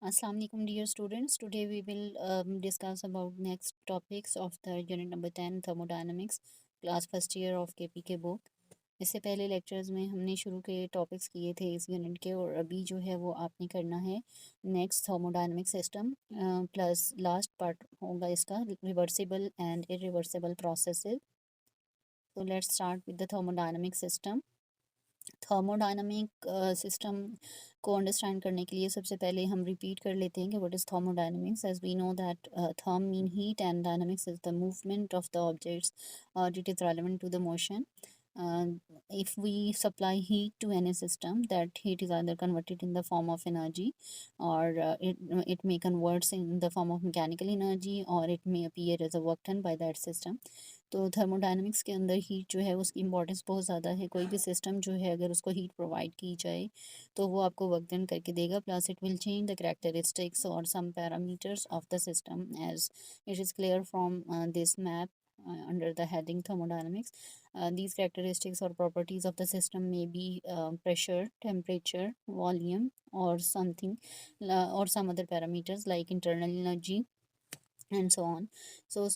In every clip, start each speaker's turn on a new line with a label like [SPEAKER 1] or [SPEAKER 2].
[SPEAKER 1] Assalamu alaikum dear students. Today we will discuss about next topics of the unit number 10 thermodynamics class first year of KPK book. इससे पहले lectures में हमने शुरू के topics किए थे इस यूनिट के और अभी जो है वो आपने करना है next thermodynamic system plus last part होगा इसका reversible and irreversible processes. So let's start with the thermodynamic system. Thermodynamic system को अंडरस्टैंड करने के लिए सबसे पहले हम रिपीट कर लेते हैं कि what is thermodynamics. As we know that therm mean heat and dynamics is the movement of the objects और it is relevant to the motion. If we supply heat to any system, that heat is either converted in the form of energy or it may converts in the form of mechanical energy or it may appear as a work done by that system. तो thermodynamics के अंदर heat जो है उसकी importance बहुत ज़्यादा है. कोई भी सिस्टम जो है अगर उसको हीट प्रोवाइड की जाए तो वो आपको वर्क डन करके देगा. Plus it will change the characteristics और some parameters of the system as it is clear from this map under the heading thermodynamics. These characteristics or properties of the system may be pressure, temperature, volume or something or some other parameters like internal energy and so on. So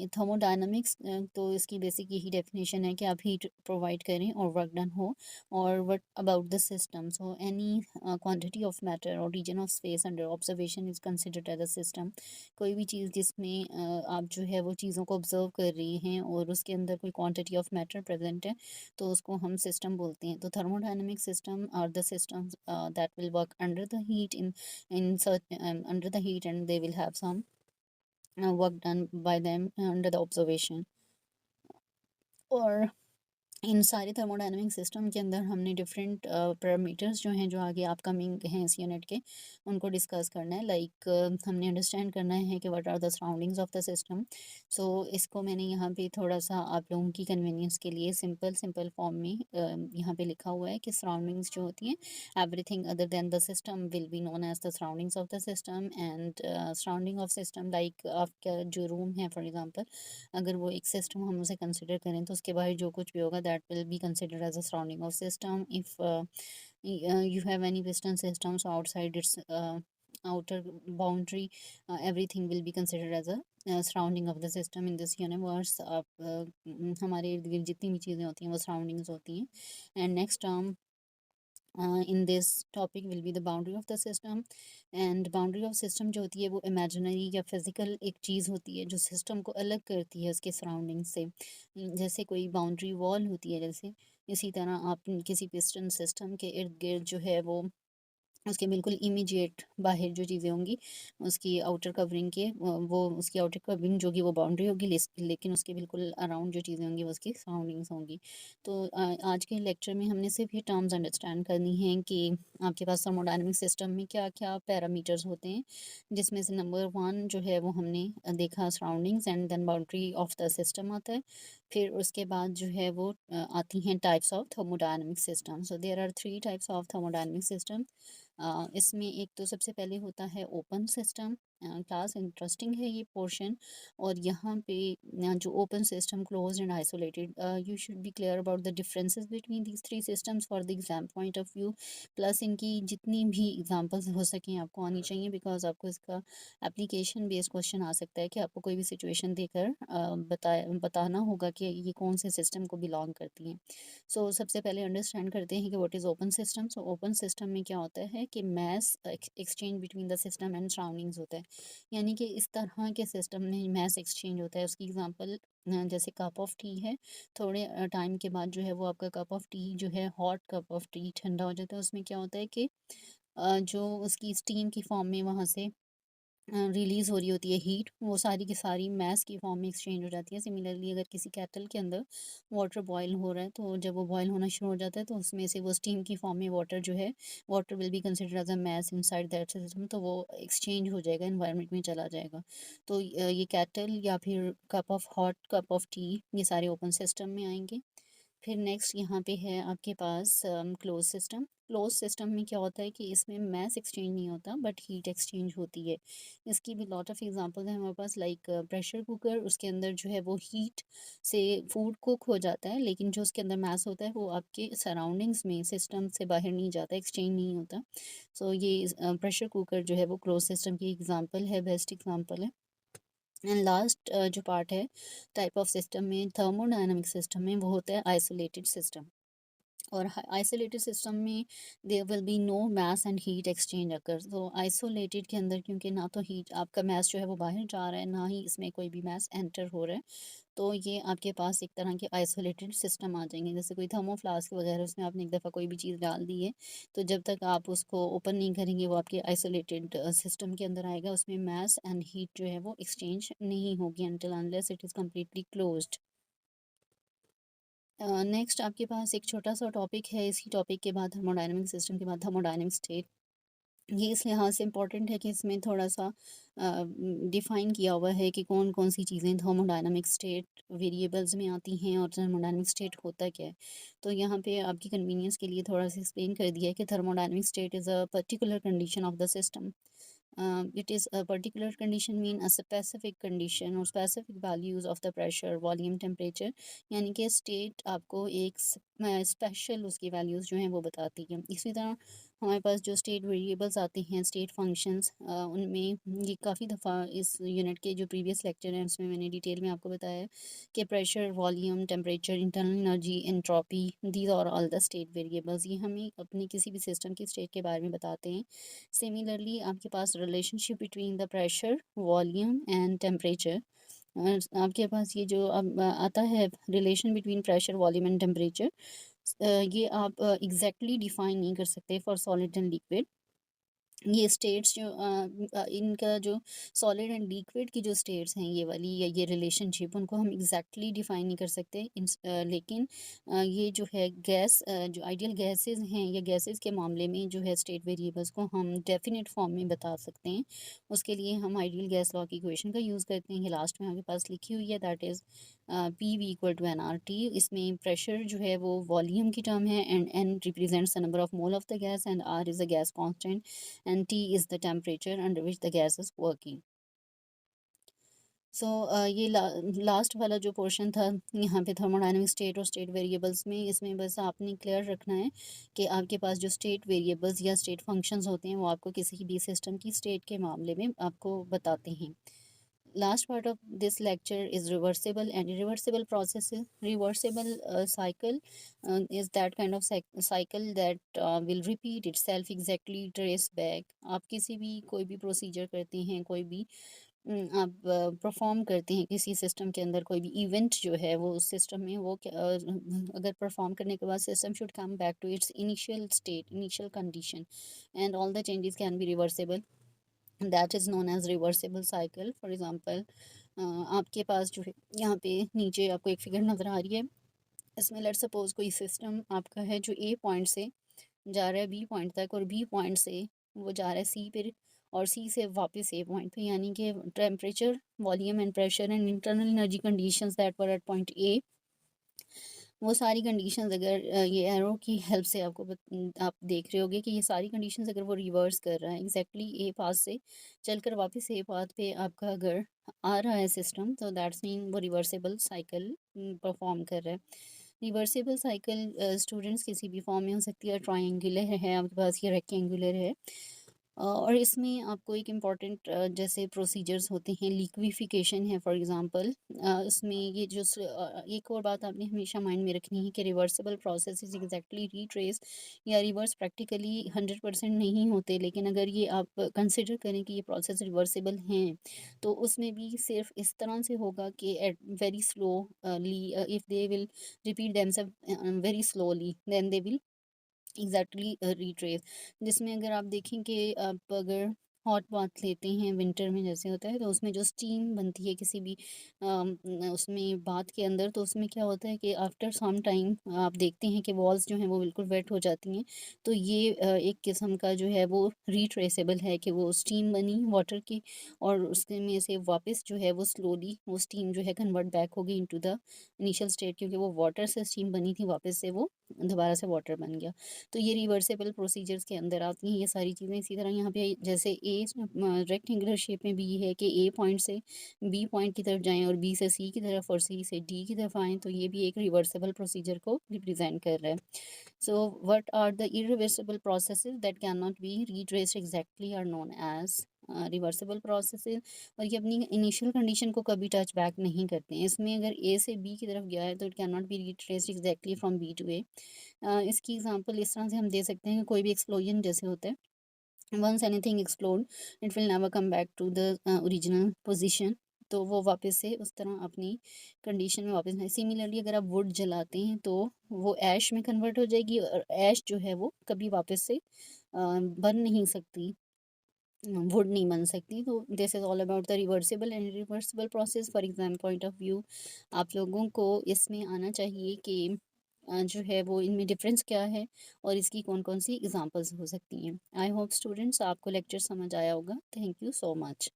[SPEAKER 1] thermodynamics तो इसकी basic यही definition है कि आप heat provide करें और work done हो. और what about the system, so any quantity of matter और region of space under observation is considered as a system. कोई भी चीज़ जिसमें आप जो है वो चीज़ों को ऑब्जर्व कर रही हैं और उसके अंदर कोई क्वांटिटी ऑफ मैटर प्रेजेंट है तो उसको हम सिस्टम बोलते हैं. तो thermodynamic system are the systems that will work under the heat in under the heat and they will have some work done by them under the observation. और इन सारे thermodynamic system के अंदर हमने डिफरेंट पैरामीटर्स जो हैं जो आगे upcoming हैं इस यूनिट के उनको डिस्कस करना है. लाइक हमने अंडरस्टैंड करना है कि what are the surroundings of the system. So इसको मैंने यहाँ पे थोड़ा सा आप लोगों की कन्वीनियंस के लिए सिंपल फॉर्म में यहाँ पे लिखा हुआ है कि सराउंडिंग्स जो होती हैं everything other than the system will be known as the surroundings of the system. And surrounding of system like आपका जो रूम है फॉर एग्जाम्पल अगर वो एक सिस्टम हम उसे कंसिडर करें तो उसके बाहर जो कुछ भी होगा that will be considered as a surrounding of system. If you have any piston system, so outside its outer boundary everything will be considered as a surrounding of the system in this universe. आप हमारे इर्द गिर्द जितनी भी चीज़ें होती हैं वो सराउंडिंग्स होती हैं. And next term in this topic will be the boundary of the system. and boundary of system जो होती है वो imaginary या physical एक चीज़ होती है जो system को अलग करती है उसके surrounding से. जैसे कोई boundary wall होती है जैसे इसी तरह आप किसी piston system के इर्द गिर्द जो है वो उसके बिल्कुल इमीडिएट बाहर जो चीज़ें होंगी उसकी आउटर कवरिंग के वो उसकी आउटर कवरिंग जो कि वो बाउंड्री होगी लेकिन उसके बिल्कुल अराउंड जो चीज़ें होंगी वो उसकी सराउंडिंग्स होंगी. तो आज के लेक्चर में हमने सिर्फ ये टर्म्स अंडरस्टैंड करनी है कि आपके पास थर्मोडायनामिक सिस्टम में क्या क्या पैरामीटर्स होते हैं जिसमें से नंबर 1 जो है वो हमने देखा surroundings and then boundary of the system आता है. फिर उसके बाद जो है वो आती हैं types of thermodynamic system. So there are 3 types of thermodynamic system. इसमें एक तो सबसे पहले होता है ओपन सिस्टम. क्लास इंटरेस्टिंग है ये पोर्शन. और यहाँ पे जो open system close and isolated you should be clear about the differences between these 3 systems for the exam point of view. Plus इनकी जितनी भी एग्जांपल्स हो सकें आपको आनी चाहिए बिकॉज आपको इसका एप्लीकेशन बेस्ड क्वेश्चन आ सकता है कि आपको कोई भी सिचुएशन देकर बताना होगा कि ये कौन से सिस्टम को बिलोंग करती हैं. सो सबसे पहले अंडरस्टैंड करते हैं कि what is open system. So open system में क्या होता है कि mass exchange between the system and surroundings होता है. यानी कि इस तरह के सिस्टम में मैस एक्सचेंज होता है. उसकी एग्जांपल जैसे कप ऑफ टी है. थोड़े टाइम के बाद जो है वो आपका कप ऑफ टी जो है हॉट कप ऑफ टी ठंडा हो जाता है. उसमें क्या होता है कि जो उसकी स्टीम की फॉर्म में वहाँ से रिलीज़ हो रही होती है हीट वो सारी की सारी मैस की फॉर्म में एक्सचेंज हो जाती है. सिमिलरली अगर किसी केटल के अंदर वाटर बॉयल हो रहा है तो जब वो बॉयल होना शुरू हो जाता है तो उसमें से वो स्टीम की फॉर्म में वाटर जो है water will be considered as a mass inside that system. तो वो एक्सचेंज हो जाएगा एनवायरनमेंट में चला जाएगा. तो ये केटल या फिर cup of hot cup of T ये सारे ओपन सिस्टम में आएंगे. फिर नेक्स्ट यहाँ पे है आपके पास क्लोज सिस्टम. क्लोज सिस्टम में क्या होता है कि इसमें मैस एक्सचेंज नहीं होता बट हीट एक्सचेंज होती है। इसकी भी लॉट ऑफ एग्जांपल्स हैं हमारे पास, लाइक प्रेशर कुकर, उसके अंदर जो है वो हीट से फूड कुक हो जाता है, लेकिन जो उसके अंदर मैस होता है वो आपके सराउंडिंग्स में सिस्टम से बाहर नहीं जाता, एक्सचेंज नहीं होता। सो ये प्रेशर कुकर जो है वो क्लोज सिस्टम की एग्जांपल है, बेस्ट एग्जांपल है। एंड लास्ट जो पार्ट है टाइप ऑफ सिस्टम में, थर्मोडायनामिक सिस्टम में, वो होता है आइसोलेटेड सिस्टम। और आइसोलेटेड सिस्टम में there will be no mass and heat exchange occur. तो आइसोलेटेड के अंदर क्योंकि ना तो हीट आपका मैस जो है वो बाहर जा रहा है, ना ही इसमें कोई भी मैस एंटर हो रहा है, तो ये आपके पास एक तरह के आइसोलेटेड सिस्टम आ जाएंगे। जैसे कोई थर्मोफ्लास्क वगैरह, उसमें आपने एक दफ़ा कोई भी चीज़ डाल दी है, तो जब तक आप उसको ओपन नहीं करेंगे वो आपके आइसोलेटेड सिस्टम के अंदर आएगा, उसमें मैस एंड हीट जो है वो एक्सचेंज नहीं होगी until unless it is completely closed. Next आपके पास एक छोटा सा टॉपिक है, इसी टॉपिक के बाद थर्मोडायनेमिक सिस्टम के बाद थर्मोडायनेमिक स्टेट। ये इस लिहाज से इम्पॉर्टेंट है कि इसमें थोड़ा सा डिफ़ाइन किया हुआ है कि कौन कौन सी चीज़ें थर्मोडायनामिक स्टेट वेरिएबल्स में आती हैं और थर्मोडायनामिक स्टेट होता क्या है। तो यहाँ पे आपकी कन्वीनियंस के लिए थोड़ा सा एक्सप्लेन कर दिया है कि thermodynamic state is a particular condition of the system. It is a particular condition mean a specific condition or specific values of the pressure, volume, temperature, यानी कि स्टेट आपको एक स्पेशल उसकी वैल्यूज़ जो हैं वो बताती है। इसी तरह हमारे पास जो स्टेट वेरिएबल्स आते हैं, स्टेट फंक्शंस, उनमें ये काफ़ी दफ़ा इस यूनिट के जो प्रीवियस लेक्चर हैं उसमें मैंने डिटेल में आपको बताया है कि pressure, volume, temperature, internal energy, entropy, these are all the state variables. ये हमें अपने किसी भी सिस्टम की स्टेट के बारे में बताते हैं। सिमिलरली आपके पास relationship between the pressure, volume and temperature, आपके पास ये जो अब आता है relation between pressure, volume and temperature, ये आप एग्जैक्टली डिफाइन नहीं कर सकते फॉर सॉलिड एंड लिक्विड। ये स्टेट्स जो इनका जो सॉलिड एंड लिक्विड की जो स्टेट्स हैं, ये वाली या ये रिलेशनशिप, उनको हम एग्जैक्टली डिफाइन नहीं कर सकते लेकिन ये जो है गैस, जो आइडियल गैसेस हैं या गैसेस के मामले में जो है स्टेट वेरिएबल्स को हम डेफिनेट फॉर्म में बता सकते हैं। उसके लिए हम आइडियल गैस लॉ की इक्वेशन का यूज़ करते हैं, ये लास्ट में आपके पास लिखी हुई है, that is PV equal to NRT। इसमें प्रेशर जो है वो वॉल्यूम की टर्म है, and N represents the number of mole of the gas, and R is a gas constant, and T is the temperature under which the gas is working. सो ये last वाला जो portion था यहाँ पे thermodynamic state और state variables में, इसमें बस आपने क्लियर रखना है कि आपके पास जो स्टेट वेरिएबल्स या स्टेट फंक्शंस होते हैं वो आपको किसी भी सिस्टम की स्टेट के मामले में आपको बताते हैं। Last part of this lecture is reversible, and irreversible processes. Reversible cycle is that kind of cycle that will repeat itself, exactly trace back. आप किसी भी कोई भी प्रोसीजर करते हैं, कोई भी आप परफॉर्म करते हैं किसी सिस्टम के अंदर, कोई भी इवेंट जो है वो उस सिस्टम में वो अगर परफॉर्म करने के बाद system should come back to its initial state, initial condition, and all the changes can be reversible, that is known as reversible cycle. For example आपके पास जो है यहाँ पे नीचे आपको एक फिगर नज़र आ रही है, इसमें लेट सपोज कोई सिस्टम आपका है जो ए पॉइंट से जा रहा है बी पॉइंट तक, और बी पॉइंट से वो जा रहा है सी पे, और सी से वापस ए पॉइंट पे, यानी कि temperature, volume and pressure and internal energy conditions that were at point A, वो सारी कंडीशंस अगर ये एरो की हेल्प से आपको आप देख रहे होगे कि ये सारी कंडीशंस अगर वो रिवर्स कर रहा है एग्जैक्टली ए पाथ से चलकर वापस ए पाथ पे आपका अगर आ रहा है सिस्टम, तो दैट्स मीन वो रिवर्सिबल साइकिल परफॉर्म कर रहा है। रिवर्सिबल साइकिल स्टूडेंट्स किसी भी फॉर्म में हो सकती है, ट्रायंगुलर है आपके पास, ये रेक्टेंगुलर है, और इसमें आपको एक इम्पॉर्टेंट जैसे प्रोसीजर्स होते हैं, लिक्विफिकेशन है फॉर एग्जांपल, इसमें ये जो एक और बात आपने हमेशा माइंड में रखनी है कि reversible process is exactly retrace या रिवर्स प्रैक्टिकली 100% नहीं होते, लेकिन अगर ये आप कंसिडर करें कि ये प्रोसेस रिवर्सिबल हैं, तो उसमें भी सिर्फ इस तरह से होगा कि at very slowly, if they will repeat themselves very slowly then they will exactly retrace. जिसमें अगर आप देखें कि आप अगर हॉट बाथ लेते हैं विंटर में जैसे होता है, तो उसमें जो स्टीम बनती है किसी भी उसमें बाथ के अंदर, तो उसमें क्या होता है कि आफ्टर सम टाइम आप देखते हैं कि वॉल्स जो हैं वो बिल्कुल वेट हो जाती हैं। तो ये एक किस्म का जो है वो रिट्रेसेबल है कि वो स्टीम बनी वाटर की, और उसके में से वापस जो है वो स्लोली वो स्टीम जो है कन्वर्ट बैक होगी इनटू द इनिशियल स्टेट, क्योंकि वो वाटर से स्टीम बनी थी, वापस से वो दोबारा से वाटर बन गया। तो ये रिवर्सेबल प्रोसीजर्स के अंदर आती हैं ये सारी चीज़ें। इसी तरह यहाँ पे जैसे ए रेक्टेंगुलर शेप में भी ये है कि ए पॉइंट से बी पॉइंट की तरफ जाएं और बी से सी की तरफ और सी से डी की तरफ आएँ, तो ये भी एक रिवर्सेबल प्रोसीजर को रिप्रेजेंट कर रहा है। So what are the irreversible processes that can not be retraced exactly are known as reversible processes. और ये अपनी इनिशियल कंडीशन को कभी टच बैक नहीं करते हैं। इसमें अगर ए से बी की तरफ गया है तो it can not be retraced exactly from B to A. इसकी एग्जांपल इस तरह से हम दे सकते हैं कि कोई भी एक्सप्लोजन जैसे होता है, once anything explode it will never come back to the original position. तो वो वापस से उस तरह अपनी कंडीशन में वापस नहीं। सिमिलरली अगर आप वुड जलाते हैं तो वो ऐश में कन्वर्ट हो जाएगी, और ऐश जो है वो कभी वापस से बन नहीं सकती, वुड नहीं बन सकती। तो this is all about the reversible and reversible process. For exam point of view आप लोगों को इसमें आना चाहिए कि जो है वो इनमें डिफरेंस क्या है और इसकी कौन कौन सी एग्जांपल्स हो सकती हैं। आई होप स्टूडेंट्स आपको लेक्चर समझ आया होगा। Thank you so much.